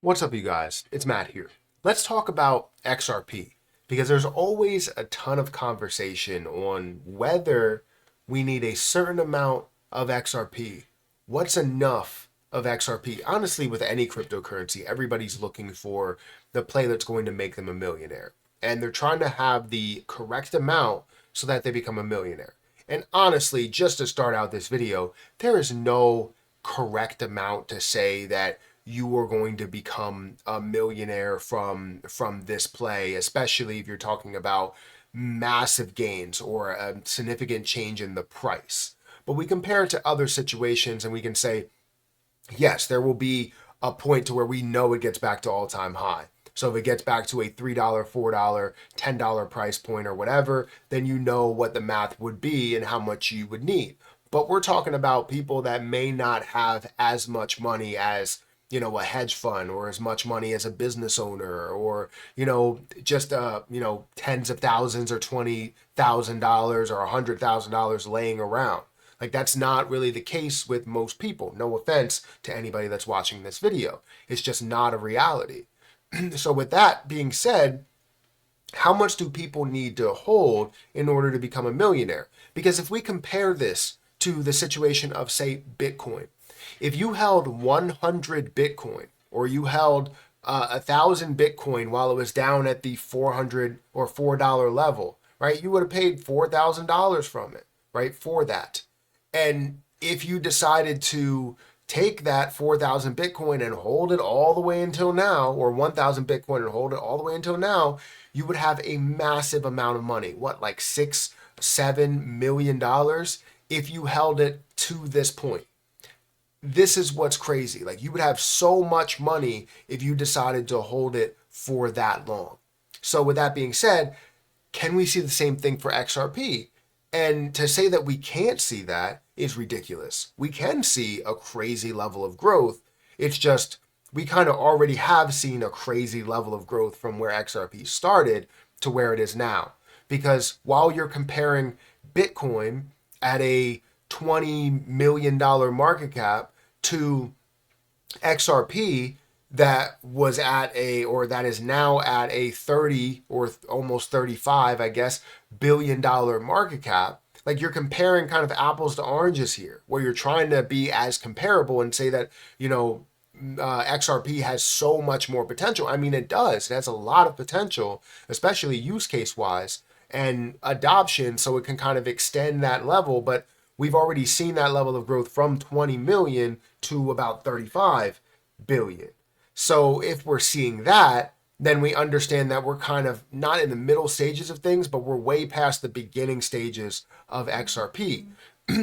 What's up, you guys? It's Matt here. Let's talk about XRP because there's always a ton of conversation on whether we need a certain amount of XRP. What's enough of XRP? Honestly, with any cryptocurrency, everybody's looking for the play that's going to make them a millionaire. And they're trying to have the correct amount so that they become a millionaire. And honestly, just to start out this video, there is no correct amount to say that you are going to become a millionaire from this play, especially if you're talking about massive gains or a significant change in the price. But we compare it to other situations and we can say, yes, there will be a point to where we know it gets back to all-time high. So if it gets back to a $3, $4, $10 price point or whatever, then you know what the math would be and how much you would need. But we're talking about people that may not have as much money as a hedge fund, or as much money as a business owner, or just tens of thousands or $20,000 or $100,000 laying around. Like, that's not really the case with most people. No offense to anybody that's watching this video. It's just not a reality. So with that being said, how much do people need to hold in order to become a millionaire? Because if we compare this to the situation of, say, Bitcoin, if you held 100 Bitcoin, or you held 1,000 Bitcoin while it was down at the 400 or $4 level, right? You would have paid $4,000 from it, right? For that. And if you decided to take that 4,000 Bitcoin and hold it all the way until now, or 1,000 Bitcoin and hold it all the way until now, you would have a massive amount of money. What, like $6-7 million if you held it to this point. This is what's crazy. Like, you would have so much money if you decided to hold it for that long. So with that being said, can we see the same thing for XRP? And to say that we can't see that is ridiculous. We can see a crazy level of growth. It's just we kind of already have seen a crazy level of growth from where XRP started to where it is now. Because while you're comparing Bitcoin at a $20 million market cap to XRP that was at or that is now at a 30 or almost 35, I guess, $billion market cap. Like, you're comparing kind of apples to oranges here, where you're trying to be as comparable and say that, XRP has so much more potential. I mean, it does. It has a lot of potential, especially use case wise and adoption, so it can kind of extend that level. But we've already seen that level of growth from 20 million to about 35 billion. So if we're seeing that, then we understand that we're kind of not in the middle stages of things, but we're way past the beginning stages of XRP.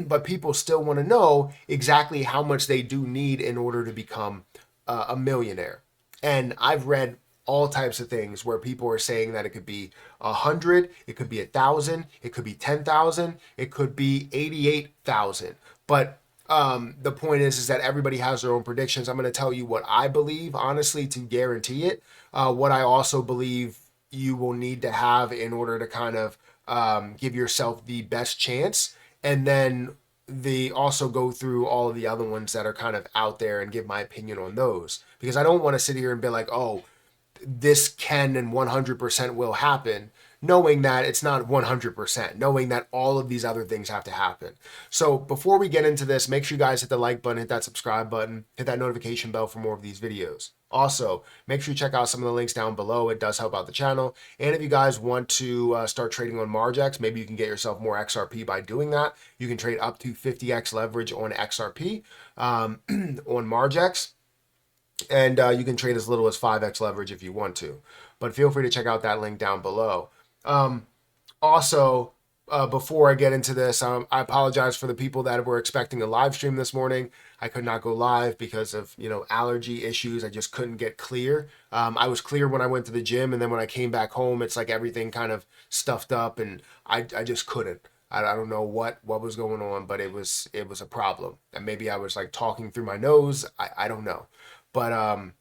But people still want to know exactly how much they do need in order to become a millionaire. And I've read all types of things where people are saying that it could be 100, it could be 1,000, it could be 10,000, it could be 88,000. But the point is that everybody has their own predictions. I'm going to tell you what I believe, honestly, to guarantee it. What I also believe you will need to have in order to kind of give yourself the best chance, and then also go through all of the other ones that are kind of out there and give my opinion on those, because I don't want to sit here and be like, oh, this can and 100% will happen, knowing that it's not 100%, knowing that all of these other things have to happen. So before we get into this, make sure you guys hit the like button, hit that subscribe button, hit that notification bell for more of these videos. Also, make sure you check out some of the links down below. It does help out the channel. And if you guys want to start trading on Margex, maybe you can get yourself more XRP by doing that. You can trade up to 50x leverage on XRP on Margex. And you can trade as little as 5x leverage if you want to. But feel free to check out that link down below. Also, before I get into this, I apologize for the people that were expecting a live stream this morning. I could not go live because of, allergy issues. I just couldn't get clear. I was clear when I went to the gym, and then when I came back home, it's like everything kind of stuffed up, and I just couldn't. I don't know what was going on, but it was a problem. And maybe I was like talking through my nose. I don't know. But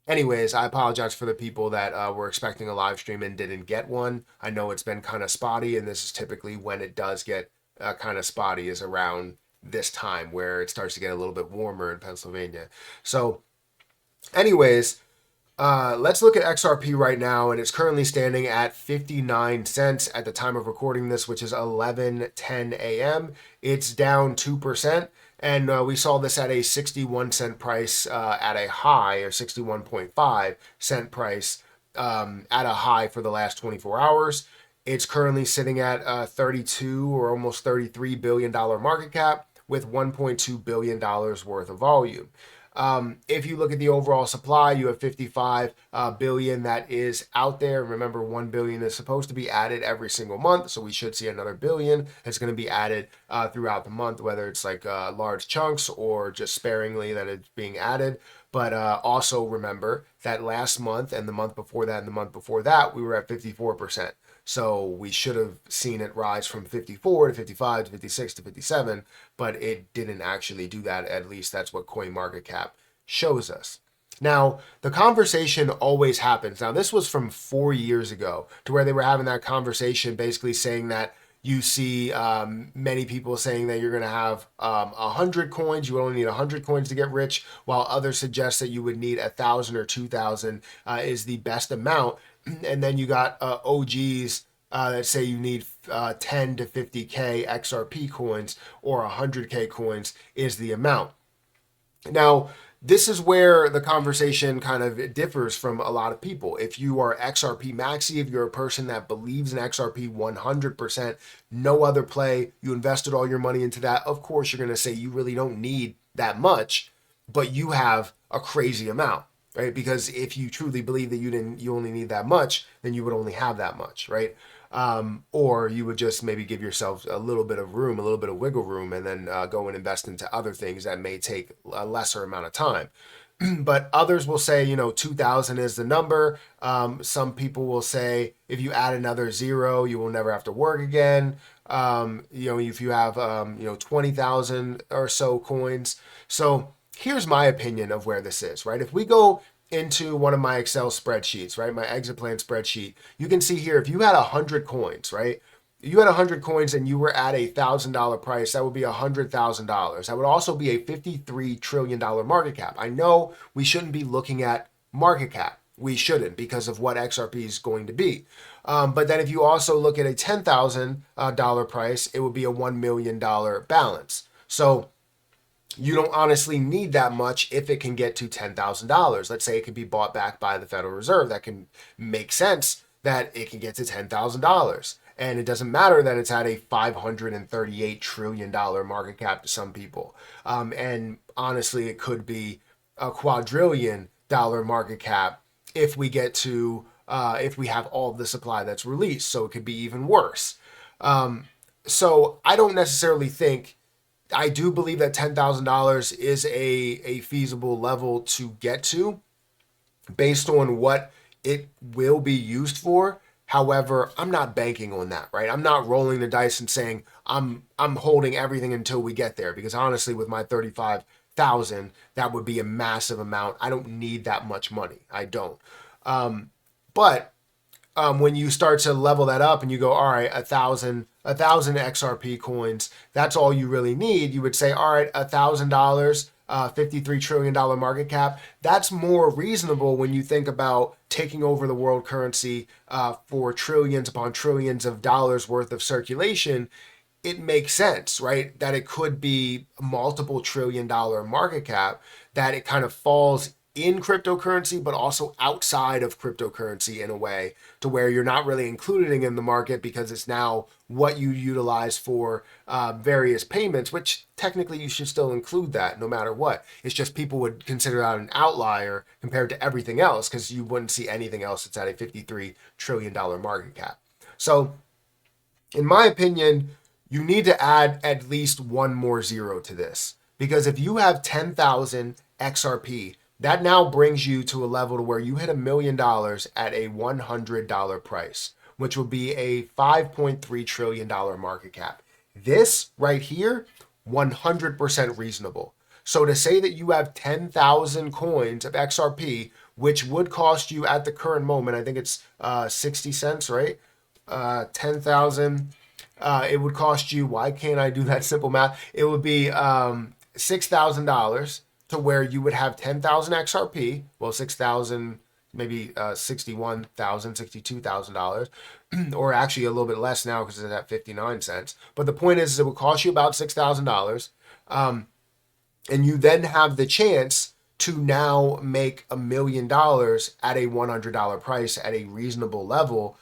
anyways, I apologize for the people that were expecting a live stream and didn't get one. I know it's been kind of spotty, and this is typically when it does get kind of spotty, is around this time where it starts to get a little bit warmer in Pennsylvania. So Anyways, let's look at XRP right now, and it's currently standing at 59 cents at the time of recording this, which is 11:10 a.m. It's down 2%, and we saw this at a 61-cent price at a high, or 61.5-cent price at a high for the last 24 hours. It's currently sitting at 32 or almost $33 billion market cap with $1.2 billion worth of volume. If you look at the overall supply, you have 55 billion that is out there. Remember, 1 billion is supposed to be added every single month, so we should see another billion that's going to be added throughout the month, whether it's like large chunks or just sparingly that it's being added. But also remember that last month and the month before that and the month before that, we were at 54%. So we should have seen it rise from 54 to 55 to 56 to 57, but it didn't actually do that. At least that's what CoinMarketCap shows us. Now, the conversation always happens. Now, this was from 4 years ago, to where they were having that conversation basically saying that you see many people saying that you're going to have 100 coins. You only need 100 coins to get rich, while others suggest that you would need 1,000 or 2,000 is the best amount. And then you got OGs that say you need 10 to 50K XRP coins, or 100K coins is the amount. Now, this is where the conversation kind of differs from a lot of people. If you are XRP maxi, if you're a person that believes in XRP 100%, no other play, you invested all your money into that, of course you're going to say you really don't need that much, but you have a crazy amount, right? Because if you truly believe that you only need that much, then you would only have that much, right? Or you would just maybe give yourself a little bit of room, a little bit of wiggle room, and then go and invest into other things that may take a lesser amount of time. But others will say, 2,000 is the number. Some people will say if you add another zero, you will never have to work again. If you have, 20,000 or so coins. So here's my opinion of where this is, right? If we go into one of my Excel spreadsheets, right, my exit plan spreadsheet, you can see here, if you had 100 coins, right, you had 100 coins and you were at $1,000 price, that would be $100,000. That would also be a $53 trillion market cap. I know we shouldn't be looking at market cap. We shouldn't, because of what XRP is going to be. But then if you also look at a $10,000 price, it would be a $1 million balance. So you don't honestly need that much if it can get to $10,000. Let's say it can be bought back by the Federal Reserve. That can make sense that it can get to $10,000. And it doesn't matter that it's at a $538 trillion market cap to some people. And honestly, it could be a quadrillion dollar market cap if we get to, if we have all of the supply that's released. So it could be even worse. So I don't necessarily think, I do believe that $10,000 is a feasible level to get to based on what it will be used for. However, I'm not banking on that, right? I'm not rolling the dice and saying I'm holding everything until we get there, because honestly, with my 35,000, that would be a massive amount. I don't need that much money. I don't. But when you start to level that up and you go, all right, 1,000 XRP coins, that's all you really need. You would say, all right, $1,000, $53 trillion market cap. That's more reasonable when you think about taking over the world currency for trillions upon trillions of dollars worth of circulation. It makes sense, right? That it could be a multiple $trillion market cap, that it kind of falls in cryptocurrency, but also outside of cryptocurrency in a way to where you're not really including in the market, because it's now what you utilize for various payments, which technically you should still include that no matter what. It's just people would consider that an outlier compared to everything else, because you wouldn't see anything else that's at a $53 trillion market cap. So in my opinion, you need to add at least one more zero to this, because if you have 10,000 XRP, that now brings you to a level to where you hit $1 million at a $100 price, which would be a $5.3 trillion market cap. This right here, 100% reasonable. So to say that you have 10,000 coins of XRP, which would cost you at the current moment, I think it's 60 cents, right? 10,000, it would cost you, why can't I do that simple math? It would be $6,000 to where you would have 10,000 XRP, well, 6,000, maybe $61,000, $62,000, or actually a little bit less now because it's at 59 cents. But the point is, it would cost you about $6,000. And you then have the chance to now make $1 million at a $100 price at a reasonable level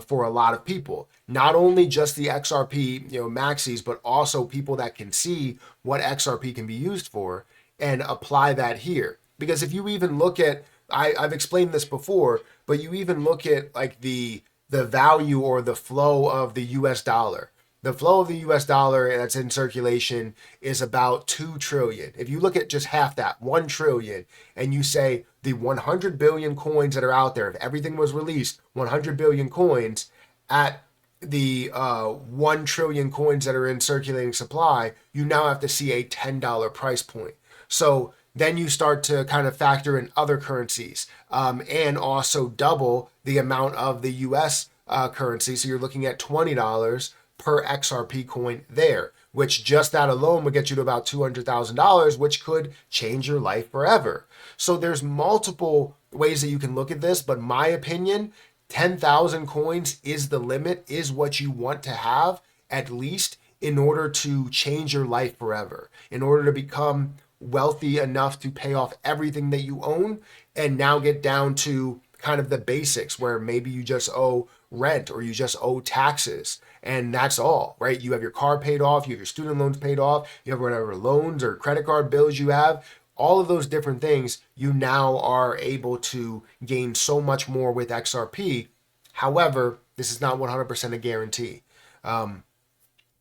for a lot of people. Not only just the XRP, maxis, but also people that can see what XRP can be used for and apply that here. Because if you even look at, I've explained this before, but you even look at like the value or the flow of the US dollar. The flow of the US dollar that's in circulation is about 2 trillion. If you look at just half that, 1 trillion, and you say the 100 billion coins that are out there, if everything was released, 100 billion coins at the 1 trillion coins that are in circulating supply, you now have to see a $10 price point. So then you start to kind of factor in other currencies and also double the amount of the US currency. So you're looking at $20 per XRP coin there, which just that alone would get you to about $200,000, which could change your life forever. So there's multiple ways that you can look at this, but my opinion, 10,000 coins is the limit, is what you want to have at least in order to change your life forever, in order to become wealthy enough to pay off everything that you own and now get down to kind of the basics where maybe you just owe rent or you just owe taxes and that's all, right? You have your car paid off, you have your student loans paid off, you have whatever loans or credit card bills you have, all of those different things, you now are able to gain so much more with XRP. However, this is not 100% a guarantee.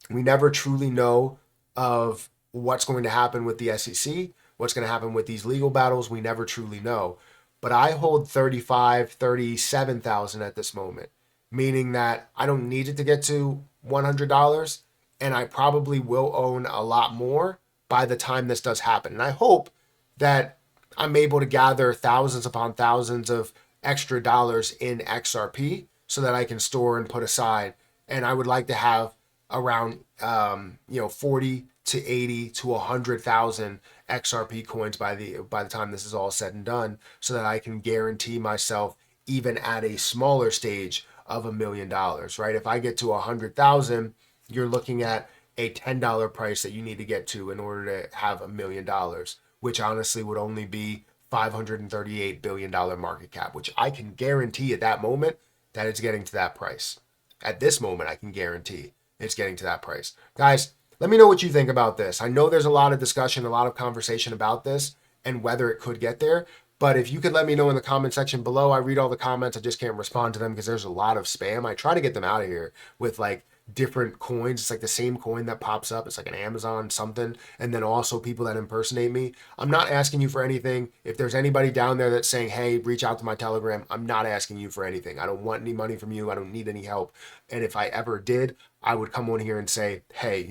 We never truly know of what's going to happen with the SEC, what's going to happen with these legal battles. We never truly know. But I hold 35, 37,000 at this moment, meaning that I don't need it to get to $100, and I probably will own a lot more by the time this does happen. And I hope that I'm able to gather thousands upon thousands of extra dollars in XRP so that I can store and put aside. And I would like to have around 40 to 80 to 100,000 XRP coins by the time this is all said and done, so that I can guarantee myself, even at a smaller stage, of $1 million, right? If I get to 100,000, you're looking at a $10 price that you need to get to in order to have $1 million, which honestly would only be $538 billion market cap, which I can guarantee at that moment that it's getting to that price. At this moment, I can guarantee it's getting to that price. Guys, let me know what you think about this. I know there's a lot of discussion, a lot of conversation about this and whether it could get there. But if you could let me know in the comment section below, I read all the comments. I just can't respond to them because there's a lot of spam. I try to get them out of here with like different coins. It's like the same coin that pops up. It's like an Amazon something. And then also people that impersonate me. I'm not asking you for anything. If there's anybody down there that's saying, hey, reach out to my Telegram, I'm not asking you for anything. I don't want any money from you. I don't need any help. And if I ever did, I would come on here and say, hey,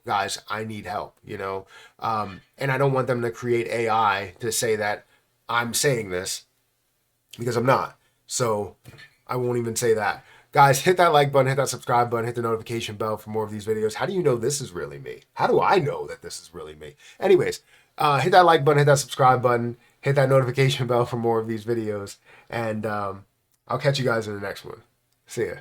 guys, I need help, and I don't want them to create AI to say that I'm saying this, because I'm not. So I won't even say that. Guys, hit that like button, hit that subscribe button, hit the notification bell for more of these videos. How do you know this is really me? How do I know that this is really me? Anyways, hit that like button, hit that subscribe button, hit that notification bell for more of these videos. And I'll catch you guys in the next one. See ya.